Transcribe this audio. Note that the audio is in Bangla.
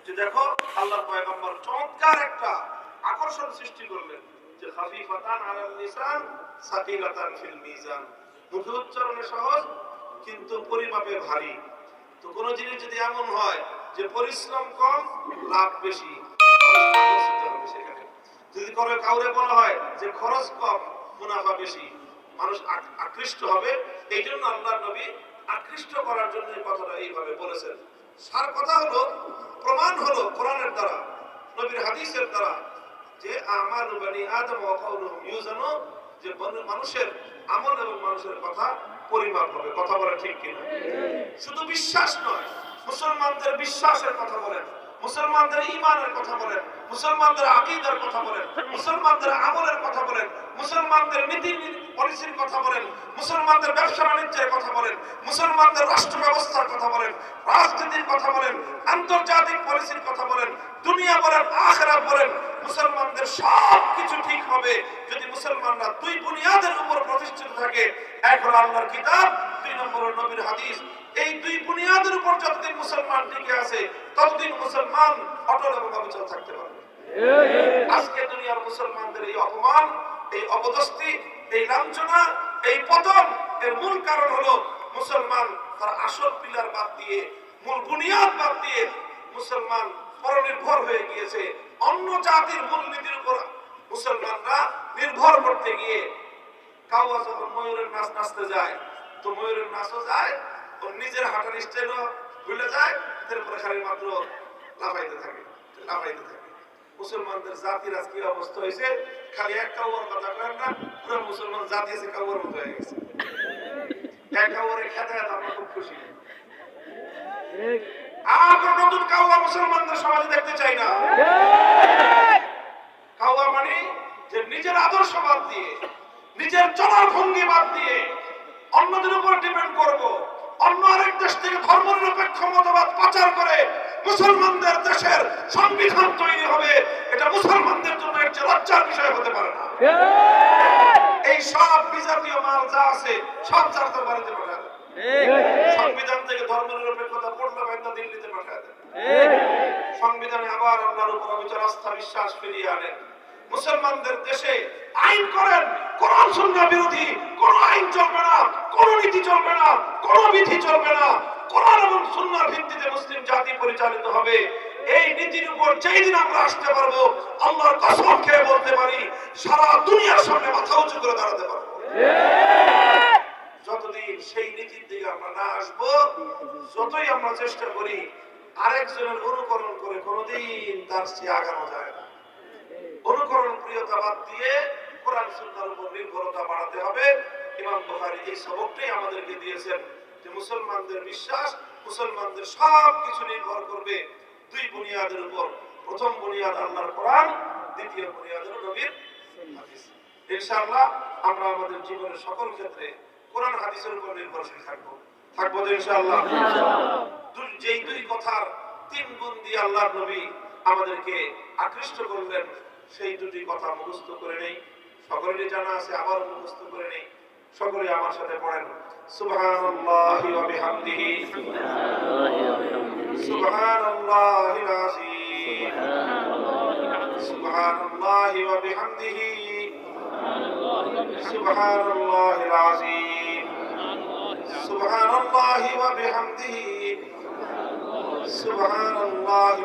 যে দেখো আল্লাহর পয়গম্বর চমৎকার একটা আকর্ষণ সৃষ্টি করলেন যে খাফিফাতান আলাল লিসান সাকিলাতান ফিল মিজান, মুখে উচ্চারণে সহজ কিন্তু পরিমাপে ভারী। তো কোন জিনিস যদি এমন হয় যে পরিশ্রম কম লাভ বেশি, সেখানে যদি কাউরে বলা হয় যে খরচ কম মুনাফা বেশি, মানুষ আকৃষ্ট হবে। এই জন্য আল্লাহর নবী আকৃষ্ট করার জন্য এই কথাটা এইভাবে বলেছেন। সার কথা হলো, প্রমাণ হলো কোরআনের দ্বারা, নবীর হাদিসের দ্বারা, যে আমার বনি আদম ওয়া কাউলুহুম ইউজানু, যে মানুষের আমল এবং মানুষের কথা পরিমাপ হবে। কথা বলা ঠিক কিনা? শুধু বিশ্বাস নয়, মুসলমানদের বিশ্বাসের কথা বলেন, মুসলমানদের ঈমানের কথা বলেন, মুসলমানদের আকীদার কথা বলেন, মুসলমানদের আমলের কথা বলেন, মুসলমানদের নীতি পলিসির কথা বলেন, মুসলমানদের ব্যবসা বাণিজ্যের কথা বলেন, মুসলমানদের রাষ্ট্র ব্যবস্থার কথা বলেন, রাজনীতির কথা বলেন, আন্তর্জাতিক পলিসির কথা বলেন, দুনিয়া বলেন, আখিরাত বলেন, মুসলমানদের সব কিছু ঠিক হবে যদি মুসলমানরা দুই বুনিয়াদের উপর প্রতিষ্ঠিত থাকে। এক হলো আল্লাহর কিতাব, দুই নম্বর হলো নবীর হাদিস। এই দুই বুনিয়াদের উপর যতদিন মুসলমান টিকে আছে ততদিন মুসলমান অটল এবং অবিচল থাকতে পারবে। আজকে দুনিয়ার মুসলমানদের এই অপমান, এই অপদস্থি, এই লাঞ্ছনা, এই পতন, এর মূল কারণ হলো মুসলমান তার আসল পিলার বাদ দিয়ে, মূল বুনিয়াদ বাদ দিয়ে মুসলমান পরনির্ভর হয়ে গিয়েছে। অন্য জাতির মূলনীতির উপর মুসলমানরা নির্ভর করতে গিয়ে, কাউয়া যখন ময়ূরের নাচ নাচতে যায় তো ময়ূরের নাচও যায়, ওর নিজের হাঁটার স্টাইলও ভুলে যায়, এরপরে খালি মাত্র লাফাইতে থাকে, লাফাইতে থাকে। মুসলমানদের জাতির আজকে অবস্থা হয়েছে, খালি এক কাউয়ার কথা করেন না, পুরো মুসলমান জাতি আছে কাউয়ার মতো হয়ে গেছে। এক কাউয়ারের খেতে আমরা খুব খুশি। আর কোন নতুন কাউয়া মুসলমানদের সমাজে দেখতে চাই না। কাউয়া মানে যে নিজের আদর্শ বাদ দিয়ে, নিজের চলার ভঙ্গি বাদ দিয়ে অন্যদের উপর ডিপেন্ড করব, অন্য আরেক দেশ থেকে ধর্মনিরপেক্ষ মতবাদ পাচার করে মুসলমানদের দেশের সংবিধান তৈরি হবে, এটা মুসলমানদের জন্য একটা লজ্জার বিষয় হতে পারে না। এই সব বিজাতীয় মাল যা আছে সব চারটার বাড়িতে পাঠায়, সংবিধান থেকে ধর্মনিরপেক্ষতা পড়লে বাইন্দা দিল্লিতে পাঠায়, সংবিধানে আবার আল্লাহর উপর অবিচল আস্থা বিশ্বাস ফিরিয়ে আনেন। মুসলমানদের দেশে আইন করেন, কোরআন সুন্নাহ বিরোধী কোন আইন চলবে না, কোন নীতি চলবে না, কোন বিধি চলবে না। কোরআন এবং সুন্নাহর ভিত্তিতে মুসলিম জাতি পরিচালিত হবে। এই নীতির উপর যেই দিন আমরা আসতে পারবো, আল্লাহর কসম খেয়ে বলতে পারি সারা দুনিয়ার সামনে মাথা উঁচু করে দাঁড়াতে পারবো। যতদিন সেই নীতির দিকে আমরা না আসবো, যতই আমরা চেষ্টা করি আরেকজনের অনুকরণ করে কোনোদিন তার চেয়ে আগানো যায় না। অনুকরণ প্রিয়তা বাদ দিয়ে কোরআন সুন্নাহর উপর নির্ভরতা বাড়াতে হবে। ইমাম বুখারী এই সবকটাই আমাদেরকে দিয়েছেন যে মুসলমানদের বিশ্বাস, মুসলমানদের সব কিছু নির্ভর করবে দুই বুনিয়াদের উপর। প্রথম বুনিয়াদ আল্লাহর কোরআন, দ্বিতীয় বুনিয়াদ হলো নবীর হাদিস। ইনশাআল্লাহ আমরা আমাদের জীবনের সকল ক্ষেত্রে কোরআন হাদিসের উপর নির্ভরশীল থাকবো তো ইনশাআল্লাহ। যেই দুই কথার তিন গুণ দিয়ে আল্লাহর নবী আমাদেরকে আকৃষ্ট করলেন, সেই দুটি কথা মুখস্থ করে নেই। সকলেরই জানা আছে, আবার মুখস্থ করে নেই। সকলে আমার সাথে পড়েন, সুবহানাল্লাহি ওয়া বিহামদিহি, সুবহানাল্লাহিল আযীম, সুবহানাল্লাহি ওয়া বিহামদিহি, সুবহানাল্লাহিল আযীম, সুবহানাল্লাহি ওয়া বিহামদিহি, সুবহানাল্লাহি